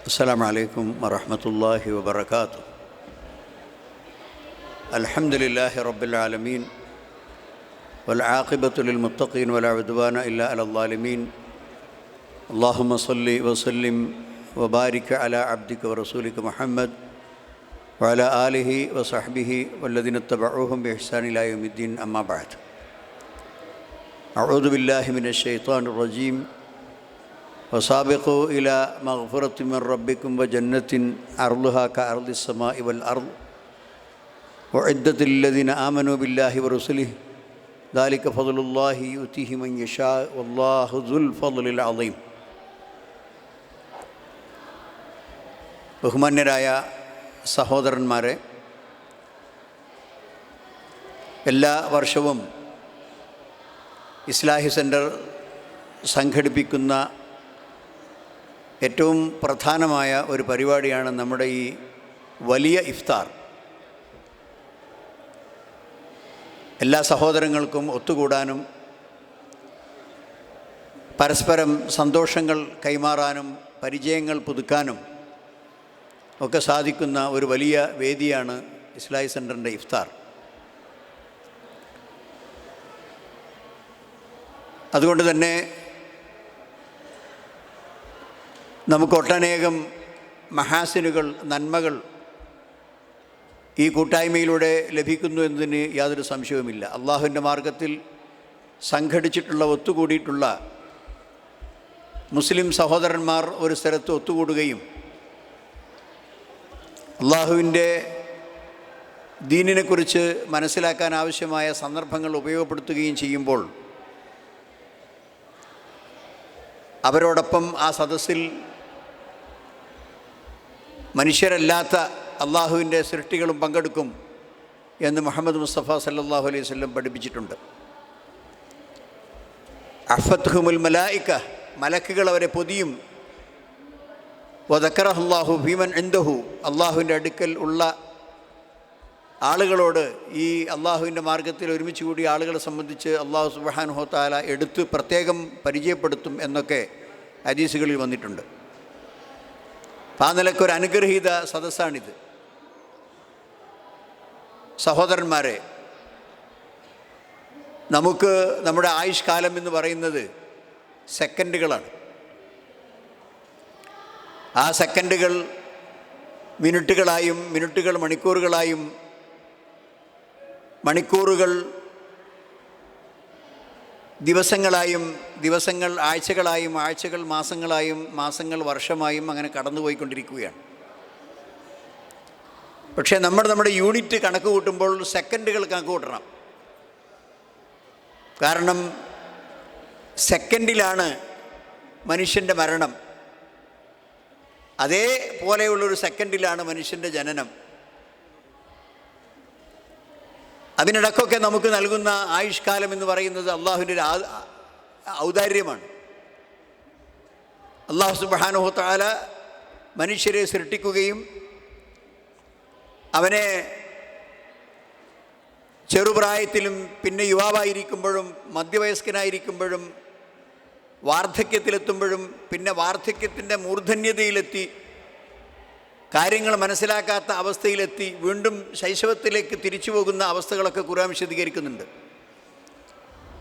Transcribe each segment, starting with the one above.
السلام عليكم ورحمة الله وبركاته. الحمد لله رب العالمين والعاقبة للمتقين ولا عدوان إلا على الظالمين. اللهم صل وسلم وبارك على عبدك ورسولك محمد وعلى آله وصحبه والذين اتبعوهم بإحسان إلى يوم الدين. أما بعد، أعوذ بالله من الشيطان الرجيم. وسابقوا إلى مغفرة من ربكم وجنة عرضها كعرض السماء والأرض وعدت للذين آمنوا بالله ورسله ذلك فضل الله يؤتيه من يشاء والله ذو الفضل العظيم. ബഹുമാന്യരായ സഹോദരന്മാരെ, എല്ലാ വർഷവും ഇസ്ലാഹി സെൻറ്റർ സംഘടിപ്പിക്കുന്ന ഏറ്റവും പ്രധാനമായ ഒരു പരിപാടിയാണ് നമ്മുടെ ഈ വലിയ ഇഫ്താർ. എല്ലാ സഹോദരങ്ങൾക്കും ഒത്തുകൂടാനും പരസ്പരം സന്തോഷങ്ങൾ കൈമാറാനും പരിചയങ്ങൾ പുതുക്കാനും ഒക്കെ സാധിക്കുന്ന ഒരു വലിയ വേദിയാണ് ഇസ്ലാഹി സെൻറ്ററിൻ്റെ ഇഫ്താർ. അതുകൊണ്ട് തന്നെ നമുക്ക് ഒട്ടനേകം മഹാസിനുകൾ, നന്മകൾ ഈ കൂട്ടായ്മയിലൂടെ ലഭിക്കുന്നു എന്നതിന് യാതൊരു സംശയവുമില്ല. അള്ളാഹുവിൻ്റെ മാർഗത്തിൽ സംഘടിച്ചിട്ടുള്ള, ഒത്തുകൂടിയിട്ടുള്ള മുസ്ലിം സഹോദരന്മാർ ഒരു സ്ഥലത്ത് ഒത്തുകൂടുകയും അള്ളാഹുവിൻ്റെ ദീനിനെക്കുറിച്ച് മനസ്സിലാക്കാൻ ആവശ്യമായ സന്ദർഭങ്ങൾ ഉപയോഗപ്പെടുത്തുകയും ചെയ്യുമ്പോൾ അവരോടൊപ്പം ആ സദസ്സിൽ മനുഷ്യരല്ലാത്ത അള്ളാഹുവിൻ്റെ സൃഷ്ടികളും പങ്കെടുക്കും എന്ന് മുഹമ്മദ് മുസ്തഫ സല്ലല്ലാഹു അലൈഹി വസല്ലം പഠിപ്പിച്ചിട്ടുണ്ട്. അഫത്ഹുമുൽ മലായിക, മലക്കുകൾ അവരെ പൊതിയും. വദക്കറഹുല്ലാഹു ഫീമൻ ഇൻദഹു, അള്ളാഹുവിൻ്റെ അടുക്കൽ ഉള്ള ആളുകളോട്, ഈ അള്ളാഹുവിൻ്റെ മാർഗത്തിൽ ഒരുമിച്ച് കൂടിയ ആളുകളെ സംബന്ധിച്ച് അള്ളാഹു സുബ്ഹാനഹു വ തആല എടുത്ത് പ്രത്യേകം പരിചയപ്പെടുത്തും എന്നൊക്കെ ഹദീസുകളിൽ വന്നിട്ടുണ്ട്. ആ നിലയ്ക്കൊരു അനുഗ്രഹീത സദസ്സാണിത്. സഹോദരന്മാരെ, നമുക്ക് നമ്മുടെ ആയുഷ്കാലം എന്ന് പറയുന്നത് സെക്കൻഡുകളാണ്. ആ സെക്കൻഡുകൾ മിനിറ്റുകളായും, മിനിറ്റുകൾ മണിക്കൂറുകളായും, മണിക്കൂറുകൾ ദിവസങ്ങളായും, ദിവസങ്ങൾ ആഴ്ചകളായും, ആഴ്ചകൾ മാസങ്ങളായും, മാസങ്ങൾ വർഷമായും അങ്ങനെ കടന്നുപോയിക്കൊണ്ടിരിക്കുകയാണ്. പക്ഷേ നമ്മുടെ യൂണിറ്റ് കണക്ക് കൂട്ടുമ്പോൾ സെക്കൻഡുകൾ കണക്ക് കൂട്ടണം. കാരണം സെക്കൻഡിലാണ് മനുഷ്യൻ്റെ മരണം, അതേപോലെയുള്ളൊരു സെക്കൻഡിലാണ് മനുഷ്യൻ്റെ ജനനം. അതിനിടക്കൊക്കെ നമുക്ക് നൽകുന്ന ആയുഷ്കാലം എന്ന് പറയുന്നത് അള്ളാഹുവിൻ്റെ ഒരു ഔദാര്യമാണ്. അള്ളാഹു സുബ്ഹാനഹു വ തആല മനുഷ്യരെ സൃഷ്ടിക്കുകയും അവനെ ചെറുപ്രായത്തിലും പിന്നെ യുവാവായിരിക്കുമ്പോഴും മധ്യവയസ്കനായിരിക്കുമ്പോഴും വാർദ്ധക്യത്തിലെത്തുമ്പോഴും പിന്നെ വാർദ്ധക്യത്തിൻ്റെ മൂർധന്യതയിലെത്തി കാര്യങ്ങൾ മനസ്സിലാക്കാത്ത അവസ്ഥയിലെത്തി വീണ്ടും ശൈശവത്തിലേക്ക് തിരിച്ചു പോകുന്ന അവസ്ഥകളൊക്കെ ഖുർആൻ വിശദീകരിക്കുന്നുണ്ട്.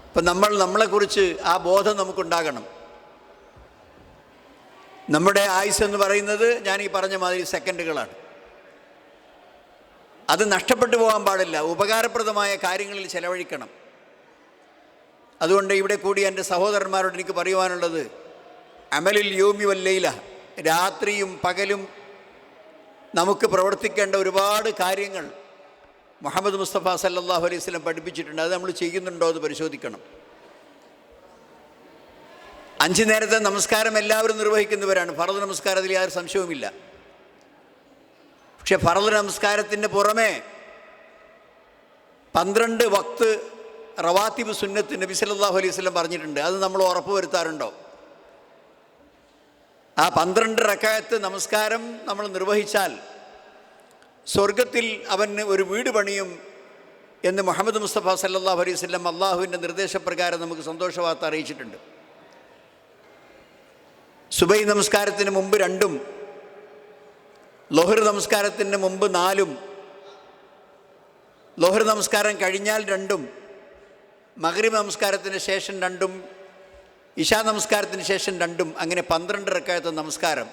അപ്പം നമ്മളെക്കുറിച്ച് ആ ബോധം നമുക്കുണ്ടാകണം. നമ്മുടെ ആയുസ് എന്ന് പറയുന്നത് ഞാൻ ഈ പറഞ്ഞ മാതിരി സെക്കൻഡുകളാണ്. അത് നഷ്ടപ്പെട്ടു പോകാൻ പാടില്ല. ഉപകാരപ്രദമായ കാര്യങ്ങളിൽ ചെലവഴിക്കണം. അതുകൊണ്ട് ഇവിടെ കൂടി എൻ്റെ സഹോദരന്മാരോട് എനിക്ക് പറയുവാനുള്ളത്, അമലിൽ യൗമി വല്ലൈല, രാത്രിയും പകലും നമുക്ക് പ്രവർത്തിക്കേണ്ട ഒരുപാട് കാര്യങ്ങൾ മുഹമ്മദ് മുസ്തഫ സല്ലല്ലാഹു അലൈഹി വസല്ലം പഠിപ്പിച്ചിട്ടുണ്ട്. അത് നമ്മൾ ചെയ്യുന്നുണ്ടോ എന്ന് പരിശോധിക്കണം. 5 നേരത്തെ നമസ്കാരം എല്ലാവരും നിർവഹിക്കുന്നവരാണ്. ഫർദ് നമസ്കാരത്തിൽ യാതൊരു സംശയവുമില്ല. പക്ഷെ ഫർദ് നമസ്കാരത്തിൻ്റെ പുറമെ 12 വക്ത് റവാത്തിബ് സുന്നത്ത് നബി സല്ലല്ലാഹു അലൈഹി വസല്ലം പറഞ്ഞിട്ടുണ്ട്. അത് നമ്മൾ ഉറപ്പ് വരുത്താറുണ്ടോ? ആ 12 റക്അത്ത് നമസ്കാരം നമ്മൾ നിർവഹിച്ചാൽ സ്വർഗത്തിൽ അവന് ഒരു വീട് പണിയും എന്ന് മുഹമ്മദ് മുസ്തഫ സല്ലല്ലാഹു അലൈഹി വസല്ലം അള്ളാഹുവിൻ്റെ നിർദ്ദേശപ്രകാരം നമുക്ക് സന്തോഷവാർത്ത അറിയിച്ചിട്ടുണ്ട്. സുബൈ നമസ്കാരത്തിന് മുമ്പ് 2-ഉം ളുഹർ നമസ്കാരത്തിന് മുമ്പ് 4-ഉം, ളുഹർ നമസ്കാരം കഴിഞ്ഞാൽ 2-ഉം, മഗ്രിബ് നമസ്കാരത്തിന് ശേഷം 2-ഉം, ഇശാ നമസ്കാരത്തിന് ശേഷം 2-ഉം, അങ്ങനെ 12 റക്അത്ത് നമസ്കാരം.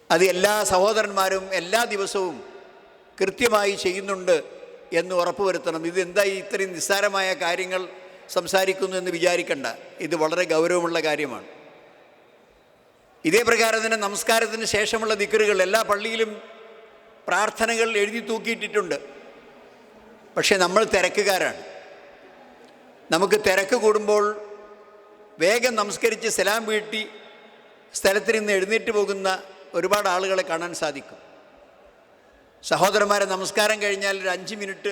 അത് എല്ലാ സഹോദരന്മാരും എല്ലാ ദിവസവും കൃത്യമായി ചെയ്യുന്നുണ്ട് എന്ന് ഉറപ്പുവരുത്തണം. ഇതെന്താ ഇത്രയും നിസ്സാരമായ കാര്യങ്ങൾ സംസാരിക്കുന്നു എന്ന് വിചാരിക്കണ്ട. ഇത് വളരെ ഗൗരവമുള്ള കാര്യമാണ്. ഇതേ പ്രകാരം തന്നെ നമസ്കാരത്തിന് ശേഷമുള്ള ദിക്റുകൾ എല്ലാ പള്ളിയിലും പ്രാർത്ഥനകൾ എഴുതി തൂക്കിയിട്ടിട്ടുണ്ട്. പക്ഷേ നമ്മൾ തിരക്കുകാരാണ്. നമുക്ക് തിരക്ക് കൂടുമ്പോൾ വേഗം നമസ്കരിച്ച് സലാം വീട്ടി സ്ഥലത്തിൽ നിന്ന് എഴുന്നേറ്റ് പോകുന്ന ഒരുപാട് ആളുകളെ കാണാൻ സാധിക്കും. സഹോദരന്മാരെ, നമസ്കാരം കഴിഞ്ഞാൽ ഒരു 5 മിനിറ്റ്,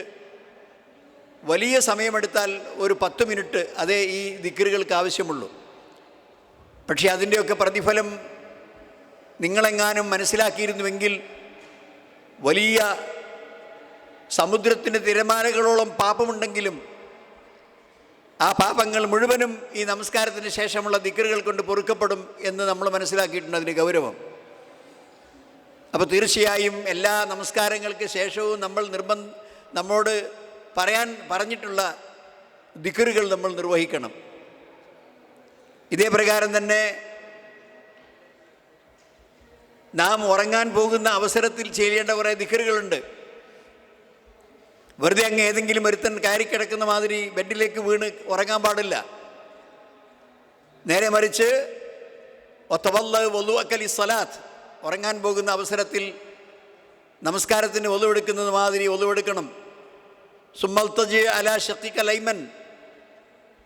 വലിയ സമയമെടുത്താൽ ഒരു 10 മിനിറ്റ് അതേ ഈ ദിക്റുകൾക്ക് ആവശ്യമുള്ളൂ. പക്ഷേ അതിൻ്റെയൊക്കെ പ്രതിഫലം നിങ്ങളെങ്ങാനും മനസ്സിലാക്കിയിരുന്നുവെങ്കിൽ വലിയ സമുദ്രത്തിൻ്റെ തിരമാലകളോളം പാപമുണ്ടെങ്കിലും ആ പാപങ്ങൾ മുഴുവനും ഈ നമസ്കാരത്തിന് ശേഷമുള്ള ദിക്റുകൾ കൊണ്ട് പൊറുക്കപ്പെടും എന്ന് നമ്മൾ മനസ്സിലാക്കിയിട്ടുണ്ട് അതിൻ്റെ ഗൗരവം. അപ്പോൾ തീർച്ചയായും എല്ലാ നമസ്കാരങ്ങൾക്ക് ശേഷവും നമ്മോട് പറഞ്ഞിട്ടുള്ള ദിക്റുകൾ നമ്മൾ നിർവഹിക്കണം. ഇതേ പ്രകാരം തന്നെ നാം ഉറങ്ങാൻ പോകുന്ന അവസരത്തിൽ ചെയ്യേണ്ട കുറേ ദിക്റുകളുണ്ട്. വെറുതെ അങ്ങ് ഏതെങ്കിലും ഒരുത്തൻ കയറിക്കിടക്കുന്ന മാതിരി ബെഡിലേക്ക് വീണ് ഉറങ്ങാൻ പാടില്ല. നേരെ മറിച്ച് വളുഅക്കലി സ്വലാത്ത്, ഉറങ്ങാൻ പോകുന്ന അവസരത്തിൽ നമസ്കാരത്തിന് ഒലുവെടുക്കുന്നത് മാതിരി ഒലുവെടുക്കണം. സുമ്മൽതജി അലാ ഷഖീക ലൈമൻ,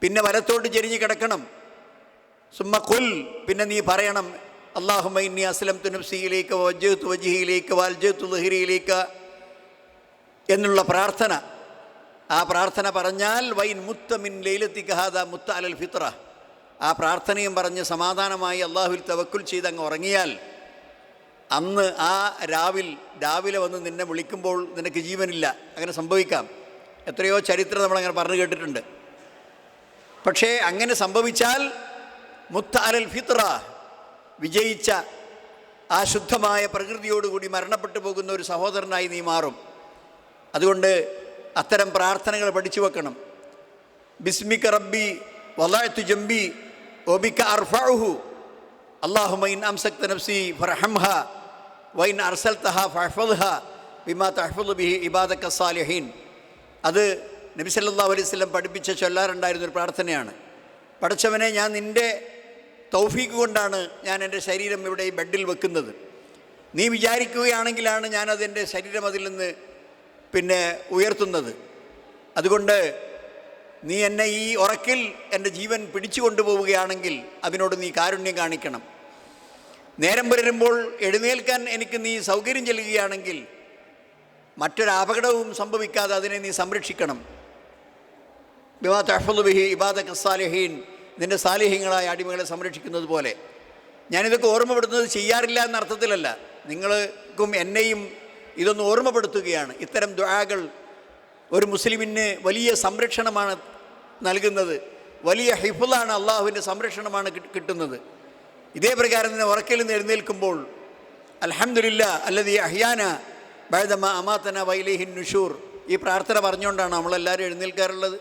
പിന്നെ വലത്തോട്ട് ചെരിഞ്ഞ് കിടക്കണം. സുമ്മ ഖുൽ, പിന്നെ നീ പറയണം അല്ലാഹുമ്മ ഇന്നി അസ്ലംതു നഫ്സി ഇലൈക വവജ്ജഹ്തു വജ്ഹി ഇലൈക വഅൽജഅ്തു ളുഹ്രി ഇലൈക എന്നുള്ള പ്രാർത്ഥന. ആ പ്രാർത്ഥന പറഞ്ഞാൽ വൈൻ മുത്ത മിൻ ലൈലത്തിക ഹാദാ മുത്ത അലൽ ഫിത്ര, ആ പ്രാർത്ഥനയും പറഞ്ഞ് സമാധാനമായി അള്ളാഹുവിൽ തവക്കുൽ ചെയ്ത് അങ്ങ് ഉറങ്ങിയാൽ അന്ന് ആ രാവിലെ വന്ന് നിന്നെ വിളിക്കുമ്പോൾ നിനക്ക് ജീവനില്ല. അങ്ങനെ സംഭവിക്കാം. എത്രയോ ചരിത്രം നമ്മളങ്ങനെ പറഞ്ഞു കേട്ടിട്ടുണ്ട്. പക്ഷേ അങ്ങനെ സംഭവിച്ചാൽ മുത്ത അലൽ ഫിത്ര, വിജയിച്ച ആ ശുദ്ധമായ പ്രകൃതിയോടുകൂടി മരണപ്പെട്ടു പോകുന്ന ഒരു സഹോദരനായി നീ മാറും. അതുകൊണ്ട് അത്തരം പ്രാർത്ഥനകൾ പഠിച്ചു വെക്കണം. ബിസ്മിക റബ്ബി വളഅ്തു ജംബി വബിക അർഫഉഹു അല്ലാഹുമ്മ ഇൻ അംസക്ത നഫ്സി ഫർഹംഹാ വഇൻ അർസൽതഹാ ഫഹ്ഫദ്ഹാ ബിമാ തഹ്ഫദു ബിഹി ഇബാദക സ്സാലിഹീൻ. അത് നബി സല്ലല്ലാഹു അലൈഹി വസല്ലം പഠിപ്പിച്ച ചൊല്ലാറുണ്ടായിരുന്നൊരു പ്രാർത്ഥനയാണ്. പടച്ചവനെ, ഞാൻ നിൻ്റെ തൗഫീഖ് കൊണ്ടാണ് ഞാൻ എൻ്റെ ശരീരം ഇവിടെ ഈ ബെഡിൽ വെക്കുന്നത്. നീ വിചാരിക്കുകയാണെങ്കിലാണ് ഞാനതെൻ്റെ ശരീരം അതിൽ നിന്ന് ഉയർത്തുന്നത്. അതുകൊണ്ട് നീ എന്നെ ഈ ഉറക്കിൽ എൻ്റെ ജീവൻ പിടിച്ചു കൊണ്ടുപോവുകയാണെങ്കിൽ അതിനോട് നീ കാരുണ്യം കാണിക്കണം. നേരം പുലരുമ്പോൾ എഴുന്നേൽക്കാൻ എനിക്ക് നീ സൗകര്യം ചെല്ലുകയാണെങ്കിൽ മറ്റൊരപകടവും സംഭവിക്കാതെ അതിനെ നീ സംരക്ഷിക്കണം. ബിമാ തഹ്ഫദു ബിഹി ഇബാദക സ്സാലിഹീൻ, നിൻ്റെ സാലിഹ്യങ്ങളായ അടിമകളെ സംരക്ഷിക്കുന്നത് പോലെ. ഞാനിതൊക്കെ ഓർമ്മപ്പെടുത്തുന്നത് ചെയ്യാറില്ല എന്ന അർത്ഥത്തിലല്ല, നിങ്ങൾക്കും എന്നെയും ഇതൊന്ന് ഓർമ്മപ്പെടുത്തുകയാണ്. ഇത്തരം ദുആകൾ ഒരു മുസ്ലിമിന് വലിയ സംരക്ഷണമാണ് നൽകുന്നത്, വലിയ ഹിഫ്ളാണ്, അള്ളാഹുവിൻ്റെ സംരക്ഷണമാണ് കിട്ടുന്നത്. ഇതേ പ്രകാരം തന്നെ ഉറക്കിൽ നിന്ന് എഴുന്നേൽക്കുമ്പോൾ അൽഹംദുലില്ലാ അല്ലദീ അഹ്യാന ബഅദമാ അമാതന വഇലൈഹിൻ നുശൂർ, ഈ പ്രാർത്ഥന പറഞ്ഞുകൊണ്ടാണ് നമ്മളെല്ലാവരും എഴുന്നേൽക്കാറുള്ളത്.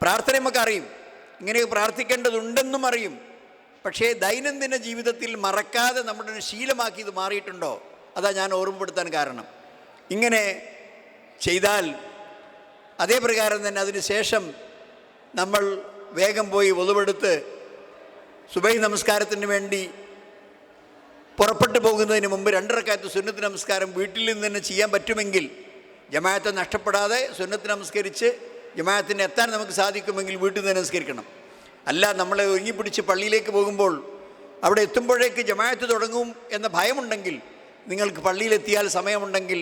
പ്രാർത്ഥന നമുക്കറിയും, ഇങ്ങനെ പ്രാർത്ഥിക്കേണ്ടതുണ്ടെന്നും അറിയും. പക്ഷേ ദൈനംദിന ജീവിതത്തിൽ മറക്കാതെ നമ്മുടെ ഒരു ശീലമാക്കി ഇത് മാറിയിട്ടുണ്ടോ? അതാ ഞാൻ ഓർമ്മപ്പെടുത്താൻ കാരണം. ഇങ്ങനെ ചെയ്താൽ അതേ പ്രകാരം തന്നെ അതിന് ശേഷം നമ്മൾ വേഗം പോയി വുളുവെടുത്ത് സുബഹി നമസ്കാരത്തിന് വേണ്ടി പുറപ്പെട്ടു പോകുന്നതിന് മുമ്പ് 2 റക്അത്ത് സുന്നത്ത് നമസ്കാരം വീട്ടിൽ നിന്ന് തന്നെ ചെയ്യാൻ പറ്റുമെങ്കിൽ, ജമാഅത്തെ നഷ്ടപ്പെടാതെ സുന്നത്ത് നമസ്കരിച്ച് ജമാഅത്തിന് എത്താൻ നമുക്ക് സാധിക്കുമെങ്കിൽ വീട്ടിൽ നിന്ന് നമസ്കരിക്കണം. അല്ല, നമ്മളെ ഒരുങ്ങിപ്പിടിച്ച് പള്ളിയിലേക്ക് പോകുമ്പോൾ അവിടെ എത്തുമ്പോഴേക്ക് ജമാഅത്ത് തുടങ്ങും എന്ന ഭയമുണ്ടെങ്കിൽ, നിങ്ങൾക്ക് പള്ളിയിലെത്തിയാൽ സമയമുണ്ടെങ്കിൽ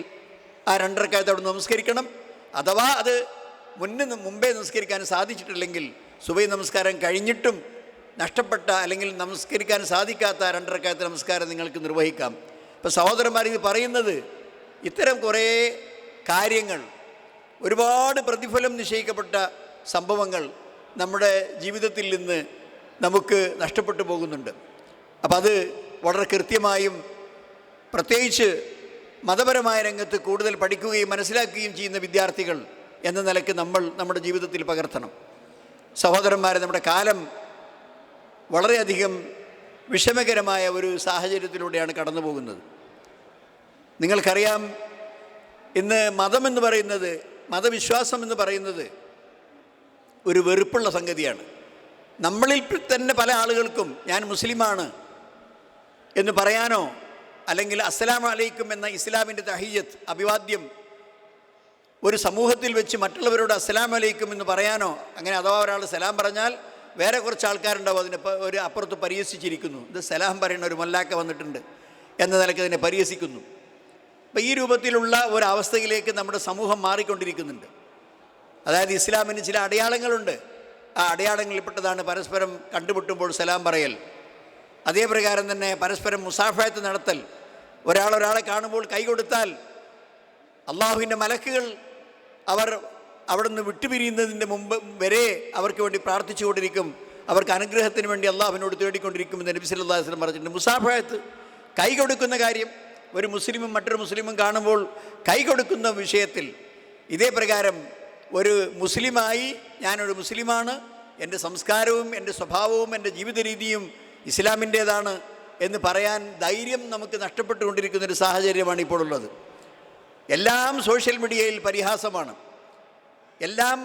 ആ 2 റക്അത്ത് അവിടെ നമസ്കരിക്കണം. അഥവാ അത് മുമ്പേ നമസ്കരിക്കാൻ സാധിച്ചിട്ടില്ലെങ്കിൽ സുബഹി നമസ്കാരം കഴിഞ്ഞിട്ടും നഷ്ടപ്പെട്ട അല്ലെങ്കിൽ നമസ്കരിക്കാൻ സാധിക്കാത്ത 2 റക്അത്ത് നമസ്കാരം നിങ്ങൾക്ക് നിർവഹിക്കാം. ഇപ്പോൾ സഹോദരന്മാർ, ഇത് പറയുന്നത് ഇത്തരം കുറേ കാര്യങ്ങൾ, ഒരുപാട് പ്രതിഫലം നിശ്ചയിക്കപ്പെട്ട സംഭവങ്ങൾ നമ്മുടെ ജീവിതത്തിൽ നിന്ന് നമുക്ക് നഷ്ടപ്പെട്ടു പോകുന്നുണ്ട്. അപ്പം അത് വളരെ കൃത്യമായും പ്രത്യേകിച്ച് മതപരമായ രംഗത്ത് കൂടുതൽ പഠിക്കുകയും മനസ്സിലാക്കുകയും ചെയ്യുന്ന വിദ്യാർത്ഥികൾ എന്ന നിലയ്ക്ക് നമ്മൾ നമ്മുടെ ജീവിതത്തിൽ പകർത്തണം. സഹോദരന്മാരെ, നമ്മുടെ കാലം വളരെയധികം വിഷമകരമായ ഒരു സാഹചര്യത്തിലൂടെയാണ് കടന്നു പോകുന്നത്. നിങ്ങൾക്കറിയാം, ഇന്ന് മതമെന്ന് പറയുന്നത്, മതവിശ്വാസം എന്ന് പറയുന്നത് ഒരു വെറുപ്പുള്ള സംഗതിയാണ്. നമ്മളിൽ തന്നെ പല ആളുകൾക്കും ഞാൻ മുസ്ലിമാണ് എന്ന് പറയാനോ അല്ലെങ്കിൽ അസ്സലാമു അലൈക്കും എന്ന ഇസ്ലാമിൻ്റെ തഹിയ്യത്ത് അഭിവാദ്യം ഒരു സമൂഹത്തിൽ വെച്ച് മറ്റുള്ളവരോട് അസ്സലാമു അലൈക്കും എന്ന് പറയാനോ, അങ്ങനെ അഥവാ ഒരാൾ സലാം പറഞ്ഞാൽ വേറെ കുറച്ച് ആൾക്കാരുണ്ടാവും അതിനെ ഒരു അപ്പുറത്ത് പരിഹസിച്ചിരിക്കുന്നു. ഇത് സലാം പറയുന്ന ഒരു മല്ലാക്ക വന്നിട്ടുണ്ട് എന്ന നിലയ്ക്ക് അതിനെ പരിഹസിക്കുന്നു. അപ്പം ഈ രൂപത്തിലുള്ള ഒരവസ്ഥയിലേക്ക് നമ്മുടെ സമൂഹം മാറിക്കൊണ്ടിരിക്കുന്നുണ്ട്. അതായത് ഇസ്ലാമിന് ചില അടയാളങ്ങളുണ്ട്. ആ അടയാളങ്ങളിൽപ്പെട്ടതാണ് പരസ്പരം കണ്ടുമുട്ടുമ്പോൾ സലാം പറയൽ. അതേ പ്രകാരം തന്നെ പരസ്പരം മുസാഫഹത്ത് നടത്തൽ. ഒരാളെ കാണുമ്പോൾ കൈ കൊടുത്താൽ അള്ളാഹുവിൻ്റെ മലക്കുകൾ അവർ അവിടെ നിന്ന് വിട്ടുപിരിയുന്നതിൻ്റെ മുമ്പ് വരെ അവർക്ക് വേണ്ടി പ്രാർത്ഥിച്ചുകൊണ്ടിരിക്കും. അവർക്ക് അനുഗ്രഹത്തിന് വേണ്ടി അള്ളാഹുവിനോട് തേടിക്കൊണ്ടിരിക്കുമെന്ന് നബി സല്ലല്ലാഹു അലൈഹി വസല്ലം പറഞ്ഞിട്ടുണ്ട്. മുസാഫഹത്ത്, കൈ കൊടുക്കുന്ന കാര്യം, ഒരു മുസ്ലിമും മറ്റൊരു മുസ്ലിമും കാണുമ്പോൾ കൈ കൊടുക്കുന്ന വിഷയത്തിൽ ഇതേ പ്രകാരം ഒരു മുസ്ലിമായി ഞാനൊരു മുസ്ലിമാണ്, എൻ്റെ സംസ്കാരവും എൻ്റെ സ്വഭാവവും എൻ്റെ ജീവിത രീതിയും ഇസ്ലാമിൻ്റേതാണ് എന്ന് പറയാൻ ധൈര്യം നമുക്ക് നഷ്ടപ്പെട്ടുകൊണ്ടിരിക്കുന്നൊരു സാഹചര്യമാണ് ഇപ്പോൾ ഉള്ളത്. എല്ലാം സോഷ്യൽ മീഡിയയിൽ പരിഹാസമാണ്. എല്ലാം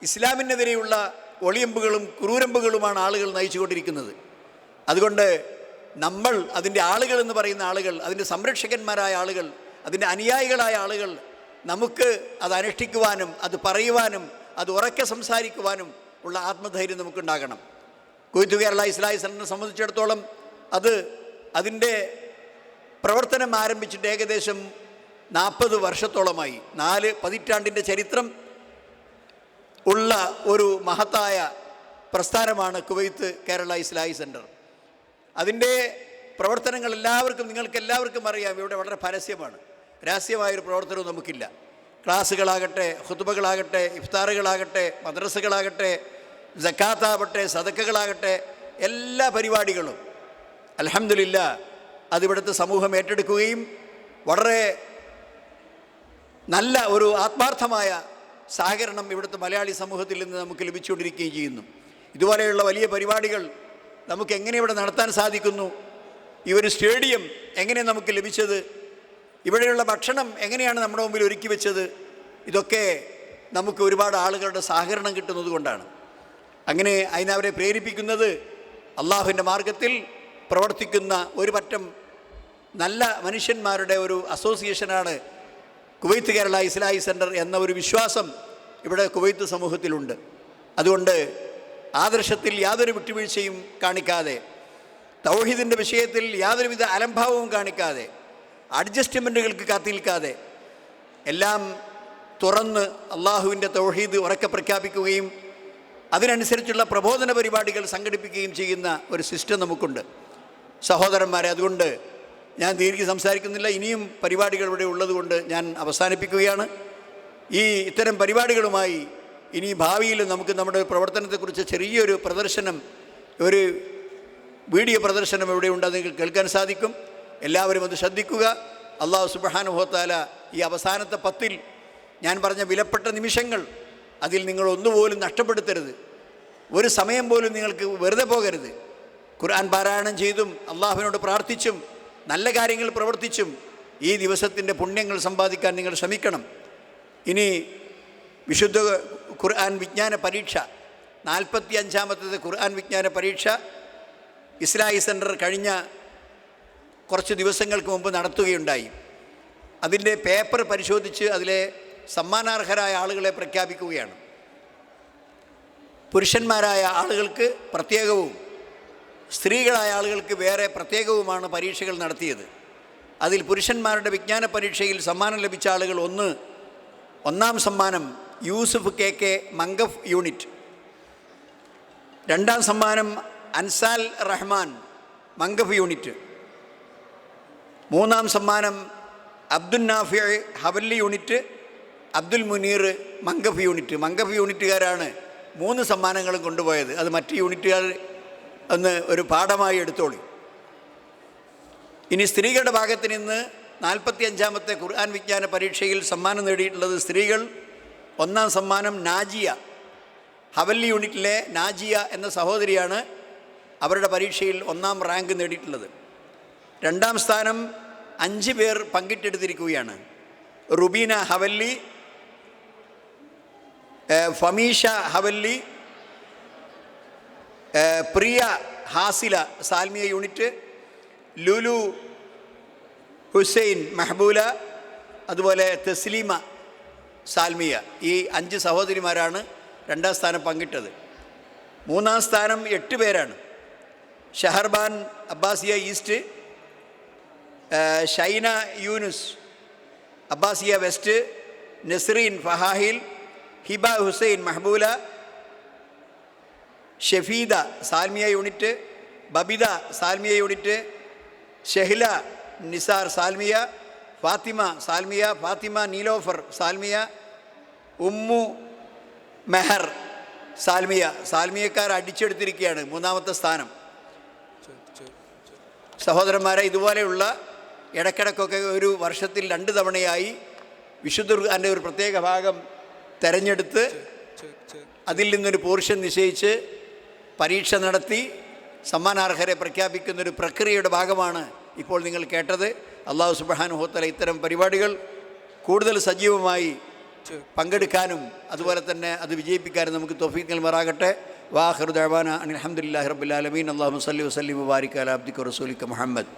ഇസ്ലാമിനെതിരെയുള്ള ഒളിയമ്പുകളും ക്രൂരമ്പുകളുമാണ് ആളുകൾ നയിച്ചുകൊണ്ടിരിക്കുന്നത്. അതുകൊണ്ട് നമ്മൾ അതിൻ്റെ ആളുകളെന്ന് പറയുന്ന ആളുകൾ, അതിൻ്റെ സംരക്ഷകന്മാരായ ആളുകൾ, അതിൻ്റെ അനുയായികളായ ആളുകൾ നമുക്ക് അത് അനുഷ്ഠിക്കുവാനും അത് പറയുവാനും അത് ഉറക്കെ സംസാരിക്കുവാനും ഉള്ള ആത്മധൈര്യം നമുക്കുണ്ടാകണം. കുവൈത്ത് കേരള ഇസ്ലാഹി സെൻ്ററിനെ സംബന്ധിച്ചിടത്തോളം അതിൻ്റെ പ്രവർത്തനം ആരംഭിച്ചിട്ട് ഏകദേശം 40 വർഷത്തോളമായി. 4 പതിറ്റാണ്ടിൻ്റെ ചരിത്രം ഉള്ള ഒരു മഹത്തായ പ്രസ്ഥാനമാണ് കുവൈത്ത് കേരള ഇസ്ലാഹി സെൻ്റർ. അതിൻ്റെ പ്രവർത്തനങ്ങൾ നിങ്ങൾക്കെല്ലാവർക്കും അറിയാം. ഇവിടെ വളരെ പരസ്യമാണ്. രഹസ്യമായൊരു പ്രവർത്തനവും നമുക്കില്ല. ക്ലാസ്സുകളാകട്ടെ, ഖുതുബകളാകട്ടെ, ഇഫ്താറുകളാകട്ടെ, മദ്രസകളാകട്ടെ, സക്കാത്താവട്ടെ, സദക്കകളാകട്ടെ, എല്ലാ പരിപാടികളും അൽഹംദുലില്ലാഹ് അതിവിടുത്തെ സമൂഹം ഏറ്റെടുക്കുകയും വളരെ നല്ല ഒരു ആത്മാർത്ഥമായ സഹകരണം ഇവിടുത്തെ മലയാളി സമൂഹത്തിൽ നിന്ന് നമുക്ക് ലഭിച്ചുകൊണ്ടിരിക്കുകയും ചെയ്യുന്നു. ഇതുപോലെയുള്ള വലിയ പരിപാടികൾ നമുക്ക് എങ്ങനെ ഇവിടെ നടത്താൻ സാധിക്കുന്നു? ഈ ഒരു സ്റ്റേഡിയം എങ്ങനെ നമുക്ക് ലഭിച്ചത്? ഇവിടെയുള്ള ഭക്ഷണം എങ്ങനെയാണ് നമ്മുടെ മുമ്പിൽ ഒരുക്കി വെച്ചത്? ഇതൊക്കെ നമുക്ക് ഒരുപാട് ആളുകളുടെ സഹകരണം കിട്ടുന്നത് കൊണ്ടാണ്. അങ്ങനെ അതിനവരെ പ്രേരിപ്പിക്കുന്നത് അള്ളാഹുവിൻ്റെ മാർഗത്തിൽ പ്രവർത്തിക്കുന്ന ഒരു പറ്റം നല്ല മനുഷ്യന്മാരുടെ ഒരു അസോസിയേഷനാണ് കുവൈത്ത് കേരള ഇസ്ലാഹി സെൻ്റർ എന്ന ഒരു വിശ്വാസം ഇവിടെ കുവൈത്ത് സമൂഹത്തിലുണ്ട്. അതുകൊണ്ട് ആദർശത്തിൽ യാതൊരു വിട്ടുവീഴ്ചയും കാണിക്കാതെ, തൗഹീദിൻ്റെ വിഷയത്തിൽ യാതൊരുവിധ അലംഭാവവും കാണിക്കാതെ, അഡ്ജസ്റ്റ്മെൻറ്റുകൾക്ക് കാത്തിരിക്കാതെ എല്ലാം തുറന്ന് അള്ളാഹുവിൻ്റെ തൗഹീദ് ഉറക്കെ പ്രഖ്യാപിക്കുകയും അതിനനുസരിച്ചുള്ള പ്രബോധന പരിപാടികൾ സംഘടിപ്പിക്കുകയും ചെയ്യുന്ന ഒരു സിസ്റ്റം നമുക്കുണ്ട് സഹോദരന്മാരെ. അതുകൊണ്ട് ഞാൻ ദീർഘ സംസാരിക്കുന്നില്ല. ഇനിയും പരിപാടികൾ ഇവിടെ ഉള്ളതുകൊണ്ട് ഞാൻ അവസാനിപ്പിക്കുകയാണ്. ഇത്തരം പരിപാടികളുമായി ഇനി ഭാവിയിൽ നമുക്ക് നമ്മുടെ പ്രവർത്തനത്തെക്കുറിച്ച് ചെറിയൊരു പ്രദർശനം, ഒരു വീഡിയോ പ്രദർശനം ഇവിടെ ഉണ്ട്, അത് കേൾക്കാൻ സാധിക്കും. എല്ലാവരും അത് ശ്രദ്ധിക്കുക. അല്ലാഹു സുബ്ഹാനഹു വ തആല ഈ അവസാനത്തെ 10 ഞാൻ പറഞ്ഞ വിലപ്പെട്ട നിമിഷങ്ങൾ അതിൽ നിങ്ങൾ ഒന്നുപോലും നഷ്ടപ്പെടുത്തരുത്. ഒരു സമയം പോലും നിങ്ങൾക്ക് വെറുതെ പോകരുത്. ഖുർആൻ പാരായണം ചെയ്തും അള്ളാഹുവിനോട് പ്രാർത്ഥിച്ചും നല്ല കാര്യങ്ങൾ പ്രവർത്തിച്ചും ഈ ദിവസത്തിൻ്റെ പുണ്യങ്ങൾ സമ്പാദിക്കാൻ നിങ്ങൾ ശ്രമിക്കണം. ഇനി വിശുദ്ധ ഖുർആൻ വിജ്ഞാന പരീക്ഷ, 45ാമത്തെ ഖുർആൻ വിജ്ഞാന പരീക്ഷ ഇസ്ലാഹി സെൻ്റർ കഴിഞ്ഞ കുറച്ച് ദിവസങ്ങൾക്ക് മുമ്പ് നടത്തുകയുണ്ടായി. അതിൻ്റെ പേപ്പർ പരിശോധിച്ച് അതിലെ സമ്മാനാർഹരായ ആളുകളെ പ്രഖ്യാപിക്കുകയാണ്. പുരുഷന്മാരായ ആളുകൾക്ക് പ്രത്യേകവും സ്ത്രീകളായ ആളുകൾക്ക് വേറെ പ്രത്യേകവുമാണ് പരീക്ഷകൾ നടത്തിയത്. അതിൽ പുരുഷന്മാരുടെ വിജ്ഞാന പരീക്ഷയിൽ സമ്മാനം ലഭിച്ച ആളുകൾ ഒന്നാം സമ്മാനം യൂസുഫ് KK മംഗഫ് യൂണിറ്റ്, 2ാം സമ്മാനം അൻസാൽ റഹ്മാൻ മംഗഫ് യൂണിറ്റ്, 3ാം സമ്മാനം Abdul Nafi Hawally unit, Abdul Muneer Mangaf unit. Mangaf യൂണിറ്റുകാരാണ് 3 സമ്മാനങ്ങളും കൊണ്ടുപോയത്. അത് മറ്റ് യൂണിറ്റുകാർ ഒന്ന് ഒരു പാഠമായി എടുത്തോളി. ഇനി സ്ത്രീകളുടെ ഭാഗത്ത് നിന്ന് 45ാമത്തെ ഖുർആൻ വിജ്ഞാന പരീക്ഷയിൽ സമ്മാനം നേടിയിട്ടുള്ളത് സ്ത്രീകൾ. ഒന്നാം സമ്മാനം നാജിയ, ഹവല്ലി യൂണിറ്റിലെ നാജിയ എന്ന സഹോദരിയാണ് അവരുടെ പരീക്ഷയിൽ 1ാം റാങ്ക് നേടിയിട്ടുള്ളത്. 2ാം സ്ഥാനം 5 പേർ പങ്കിട്ടെടുത്തിരിക്കുകയാണ്. Rubeena Hawally, Fameesha Hawally, Priya Hasila Salmiya unit, Lulu Hussain Mahboula, അതുപോലെ തസ്ലീമ സാൽമിയ. ഈ 5 സഹോദരിമാരാണ് 2ാം സ്ഥാനം പങ്കിട്ടത്. 3ാം സ്ഥാനം 8 പേരാണ്. Shaharban Abbasiya East, Shaina Yunus Abbasiya West, Nasreen Fahaheel, Hiba Hussain Mahboula, Shafeeda Salmiya unit, Babitha Salmiya unit, Shehla Nisar Salmiya, Fathima Salmiya, Fathima Neelofar Salmiya, Ummu Mehar Salmiya. സാൽമിയക്കാർ അടിച്ചെടുത്തിരിക്കുകയാണ് 3ാമത്തെ സ്ഥാനം. സഹോദരന്മാരെ, ഇതുപോലെയുള്ള ഇടയ്ക്കിടയ്ക്കൊക്കെ ഒരു വർഷത്തിൽ 2 തവണയായി വിശുദ്ധ ഖുർആൻ്റെ ഒരു പ്രത്യേക ഭാഗം തിരഞ്ഞെടുത്ത് അതിൽ നിന്നൊരു പോർഷൻ നിശ്ചയിച്ച് പരീക്ഷ നടത്തി സമ്മാനാർഹരെ പ്രഖ്യാപിക്കുന്നൊരു പ്രക്രിയയുടെ ഭാഗമാണ് ഇപ്പോൾ നിങ്ങൾ കേട്ടത്. അല്ലാഹു സുബ്ഹാനഹു വ തആല ഇത്തരം പരിപാടികൾ കൂടുതൽ സജീവമായി പങ്കെടുക്കാനും അതുപോലെ തന്നെ അത് വിജയിപ്പിക്കാനും നമുക്ക് തൗഫീഖ് നൽകുമാറാകട്ടെ. വാഖിറു ദഅവാന അനിൽ ഹംദുലില്ലാഹി റബ്ബിൽ ആലമീൻ. അല്ലാഹുമ്മ സ്വല്ലി വസല്ലിം വബാരിക് അലാ അബ്ദിക റസൂലിക മുഹമ്മദ്.